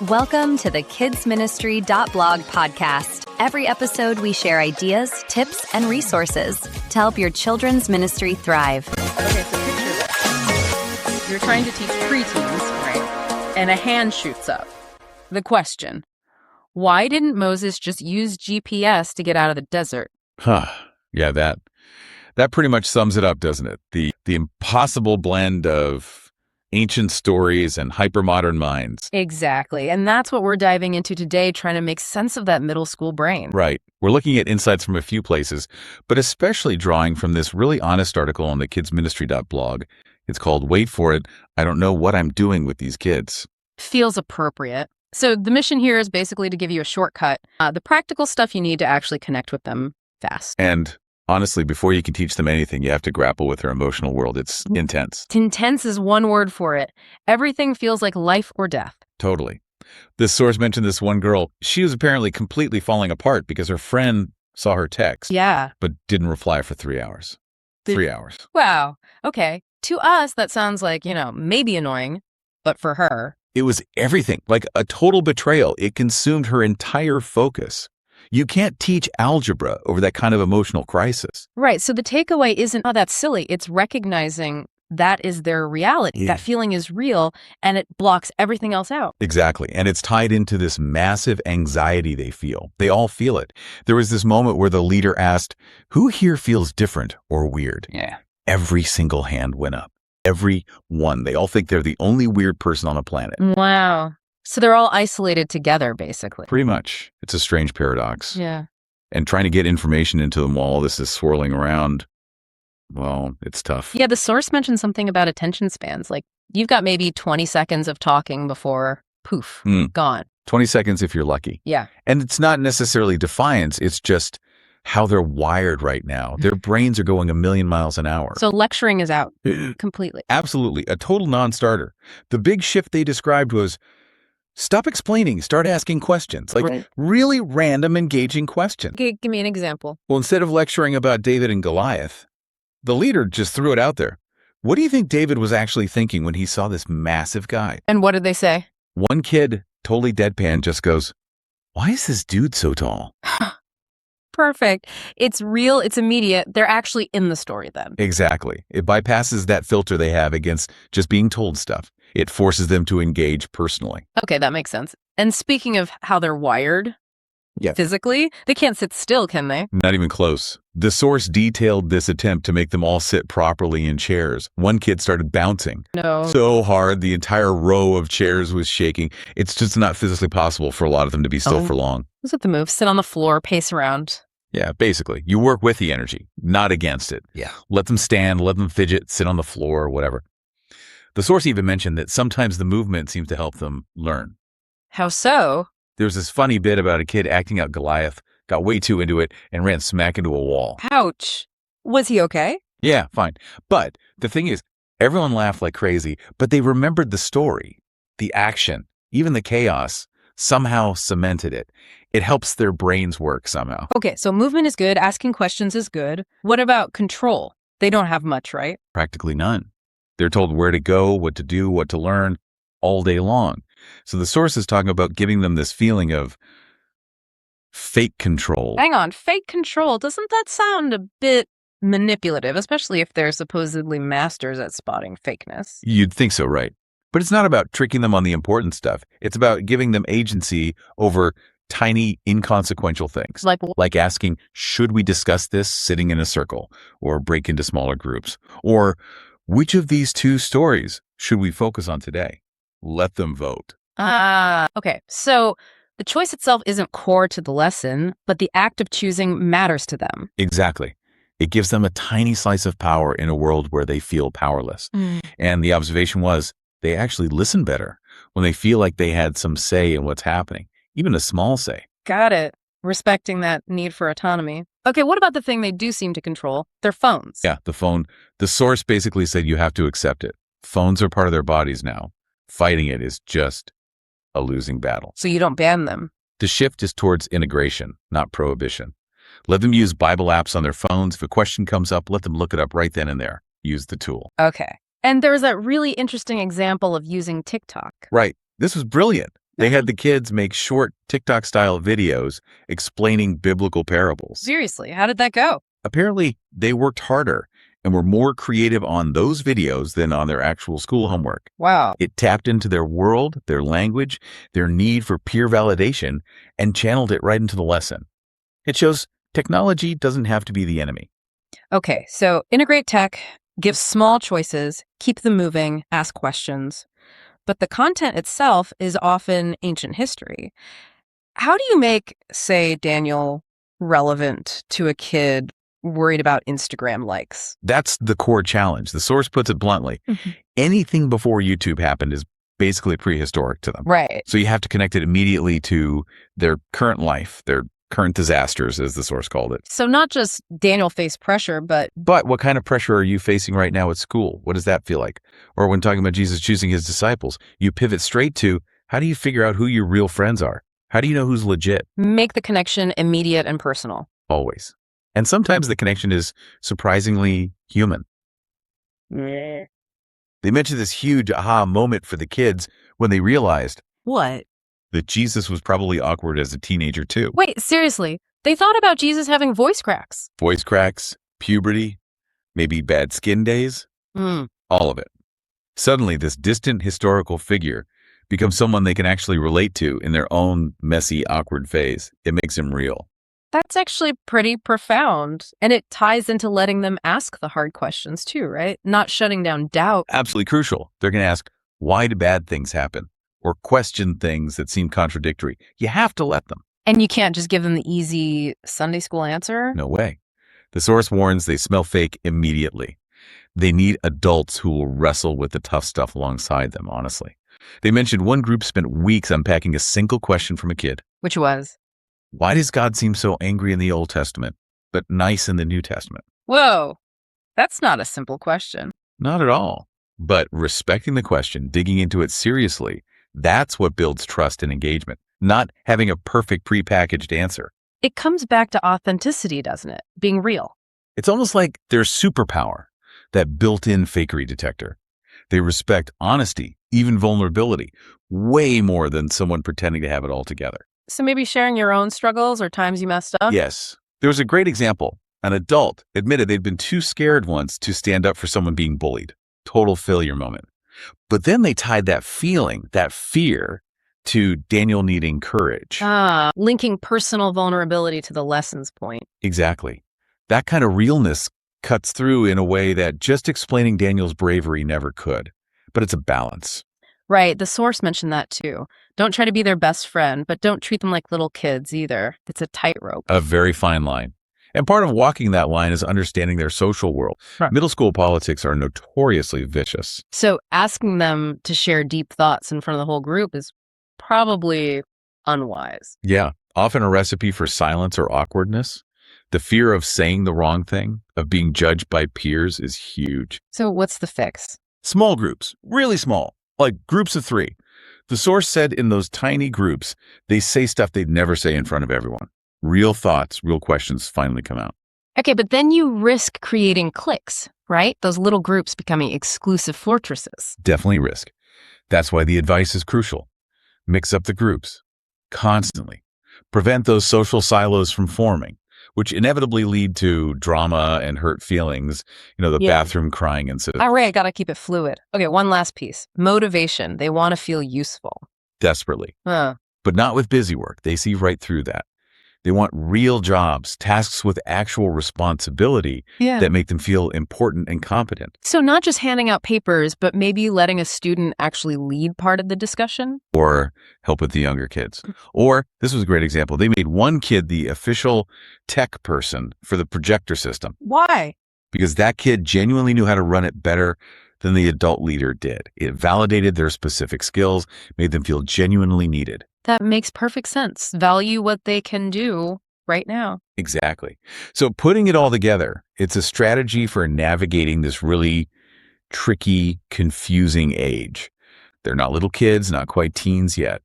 Welcome to the kidsministry.blog podcast. Every episode, we share ideas, tips, and resources to help your children's ministry thrive. Okay, so picture this. You're trying to teach preteens, right? And a hand shoots up. The question, why didn't Moses just use GPS to get out of the desert? Yeah, that pretty much sums it up, doesn't it? The impossible blend of ancient stories and hypermodern minds. Exactly. And that's what we're diving into today, trying to make sense of that middle school brain. Right. We're looking at insights from a few places, but especially drawing from this really honest article on the kidsministry.blog. It's called, Wait for It, I Don't Know What I'm Doing with These Kids. Feels appropriate. So the mission here is basically to give you a shortcut, the practical stuff you need to actually connect with them fast. And honestly, before you can teach them anything, you have to grapple with their emotional world. It's intense. Intense is one word for it. Everything feels like life or death. Totally. This source mentioned this one girl. She was apparently completely falling apart because her friend saw her text. Yeah. But didn't reply for 3 hours. 3 hours. Wow. Okay. To us, that sounds like, maybe annoying, but for her. It was everything, like a total betrayal. It consumed her entire focus. You can't teach algebra over that kind of emotional crisis. Right. So the takeaway isn't, oh, that's silly. It's recognizing that is their reality. Yeah. That feeling is real, and it blocks everything else out. Exactly. And it's tied into this massive anxiety they feel. They all feel it. There was this moment where the leader asked, who here feels different or weird? Yeah. Every single hand went up. Every one. They all think they're the only weird person on the planet. Wow. So they're all isolated together, basically. Pretty much. It's a strange paradox. Yeah. And trying to get information into them while all this is swirling around, well, it's tough. Yeah, the source mentioned something about attention spans. Like, you've got maybe 20 seconds of talking before, poof, gone. 20 seconds if you're lucky. Yeah. And it's not necessarily defiance. It's just how they're wired right now. Their brains are going a million miles an hour. So lecturing is out completely. Absolutely. A total non-starter. The big shift they described was, stop explaining, start asking questions. Like really random, engaging questions. Give me an example. Well, instead of lecturing about David and Goliath, the leader just threw it out there. What do you think David was actually thinking when he saw this massive guy? And what did they say? One kid, totally deadpan, just goes, why is this dude so tall? Perfect. It's real. It's immediate. They're actually in the story then. Exactly. It bypasses that filter they have against just being told stuff. It forces them to engage personally. Okay, that makes sense. And speaking of how they're wired physically, they can't sit still, can they? Not even close. The source detailed this attempt to make them all sit properly in chairs. One kid started bouncing so hard the entire row of chairs was shaking. It's just not physically possible for a lot of them to be still for long. What's the move? Sit on the floor, pace around. Yeah, basically. You work with the energy, not against it. Yeah. Let them stand, let them fidget, sit on the floor, whatever. The source even mentioned that sometimes the movement seems to help them learn. How so? There's this funny bit about a kid acting out Goliath, got way too into it, and ran smack into a wall. Ouch. Was he okay? Yeah, fine. But the thing is, everyone laughed like crazy, but they remembered the story, the action, even the chaos, somehow cemented it. It helps their brains work somehow. Okay, so movement is good, asking questions is good. What about control? They don't have much, right? Practically none. They're told where to go, what to do, what to learn all day long. So the source is talking about giving them this feeling of fake control. Hang on, fake control. Doesn't that sound a bit manipulative, especially if they're supposedly masters at spotting fakeness? You'd think so, right? But it's not about tricking them on the important stuff. It's about giving them agency over tiny, inconsequential things. Like asking, should we discuss this sitting in a circle or break into smaller groups? Or which of these two stories should we focus on today? Let them vote. Okay. So the choice itself isn't core to the lesson, but the act of choosing matters to them. Exactly. It gives them a tiny slice of power in a world where they feel powerless. And the observation was they actually listen better when they feel like they had some say in what's happening, even a small say. Got it. Respecting that need for autonomy. Okay, what about the thing they do seem to control? Their phones. Yeah, the phone. The source basically said you have to accept it. Phones are part of their bodies now. Fighting it is just a losing battle. So you don't ban them. The shift is towards integration, not prohibition. Let them use Bible apps on their phones. If a question comes up, let them look it up right then and there. Use the tool. Okay. And there was that really interesting example of using TikTok. Right. This was brilliant. They had the kids make short TikTok-style videos explaining biblical parables. Seriously, how did that go? Apparently, they worked harder and were more creative on those videos than on their actual school homework. Wow. It tapped into their world, their language, their need for peer validation, and channeled it right into the lesson. It shows technology doesn't have to be the enemy. Okay, so integrate tech, give small choices, keep them moving, ask questions. But the content itself is often ancient history. How do you make, say, Daniel, relevant to a kid worried about Instagram likes? That's the core challenge. The source puts it bluntly. Anything before YouTube happened is basically prehistoric to them. Right. So you have to connect it immediately to their current life, their current disasters, as the source called it. So not just Daniel faced pressure, but what kind of pressure are you facing right now at school? What does that feel like? Or when talking about Jesus choosing his disciples, you pivot straight to, how do you figure out who your real friends are? How do you know who's legit? make the connection immediate and personal. Always. And sometimes the connection is surprisingly human. They mentioned this huge aha moment for the kids when they realized What? that Jesus was probably awkward as a teenager too. Wait, seriously? They thought about Jesus having voice cracks. Voice cracks, puberty, maybe bad skin days, all of it. Suddenly, this distant historical figure becomes someone they can actually relate to in their own messy, awkward phase. It makes him real. That's actually pretty profound. And it ties into letting them ask the hard questions too, right? Not shutting down doubt. Absolutely crucial. They're going to ask, why do bad things happen? Or question things that seem contradictory. You have to let them. And you can't just give them the easy Sunday school answer. No way. The source warns they smell fake immediately. They need adults who will wrestle with the tough stuff alongside them, honestly. They mentioned one group spent weeks unpacking a single question from a kid. Which was, Why does God seem so angry in the Old Testament, but nice in the New Testament? whoa, that's not a simple question. Not at all. But respecting the question, digging into it seriously, that's what builds trust and engagement, not having a perfect prepackaged answer. It comes back to authenticity, doesn't it? Being real. It's almost like their superpower, that built-in fakery detector. They respect honesty, even vulnerability, way more than someone pretending to have it all together. So maybe sharing your own struggles or times you messed up? Yes. There was a great example. An adult admitted they'd been too scared once to stand up for someone being bullied. Total failure moment. But then they tied that feeling, that fear, to Daniel needing courage. Linking personal vulnerability to the lessons point. Exactly. That kind of realness cuts through in a way that just explaining Daniel's bravery never could. But it's a balance. Right, the source mentioned that too. Don't try to be their best friend, but don't treat them like little kids either. It's a tightrope. A very fine line. And part of walking that line is understanding their social world. Right. Middle school politics are notoriously vicious. So asking them to share deep thoughts in front of the whole group is probably unwise. Yeah, often a recipe for silence or awkwardness. The fear of saying the wrong thing, of being judged by peers is huge. So what's the fix? Small groups, really small, like groups of 3. The source said in those tiny groups, they say stuff they'd never say in front of everyone. Real thoughts, real questions finally come out. Okay, but then you risk creating cliques, right? Those little groups becoming exclusive fortresses. Definitely risk. That's why the advice is crucial. Mix up the groups constantly. Prevent those social silos from forming, which inevitably lead to drama and hurt feelings, the bathroom crying incident. All right, gotta keep it fluid. Okay, one last piece. Motivation. They want to feel useful. Desperately. But not with busy work. They see right through that. They want real jobs, tasks with actual responsibility that make them feel important and competent. So not just handing out papers, but maybe letting a student actually lead part of the discussion? Or help with the younger kids. Or, this was a great example, they made one kid the official tech person for the projector system. Why? Because that kid genuinely knew how to run it better than the adult leader did. It validated their specific skills, made them feel genuinely needed. That makes perfect sense. Value what they can do right now. Exactly. So putting it all together, it's a strategy for navigating this really tricky, confusing age. They're not little kids, not quite teens yet.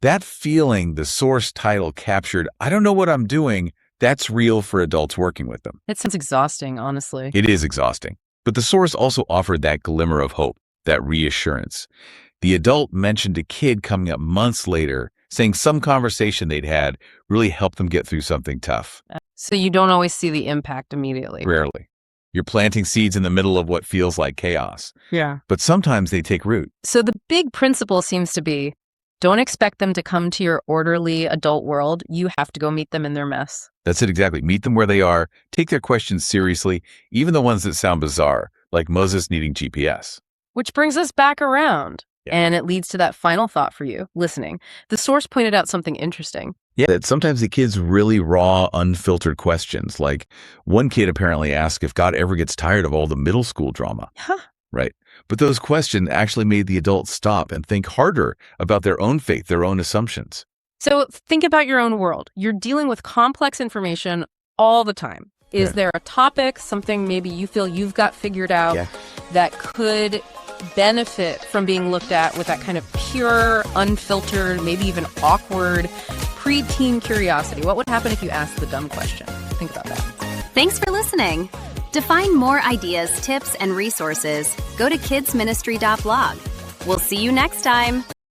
That feeling the source title captured, I don't know what I'm doing, that's real for adults working with them. It sounds exhausting, honestly. It is exhausting. But the source also offered that glimmer of hope, that reassurance. The adult mentioned a kid coming up months later, saying some conversation they'd had really helped them get through something tough. So you don't always see the impact immediately. Rarely. You're planting seeds in the middle of what feels like chaos. Yeah. But sometimes they take root. So the big principle seems to be, don't expect them to come to your orderly adult world. You have to go meet them in their mess. That's it exactly. Meet them where they are. Take their questions seriously, even the ones that sound bizarre, like Moses needing GPS. Which brings us back around. Yeah. And it leads to that final thought for you, listening. The source pointed out something interesting. Yeah, that sometimes the kids really raw, unfiltered questions. Like one kid apparently asked if God ever gets tired of all the middle school drama. Huh. Right. But those questions actually made the adults stop and think harder about their own faith, their own assumptions. So think about your own world. You're dealing with complex information all the time. Is there a topic, something maybe you feel you've got figured out that could benefit from being looked at with that kind of pure, unfiltered, maybe even awkward preteen curiosity? What would happen if you asked the dumb question? Think about that. Thanks for listening. To find more ideas, tips, and resources, go to kidsministry.blog. We'll see you next time.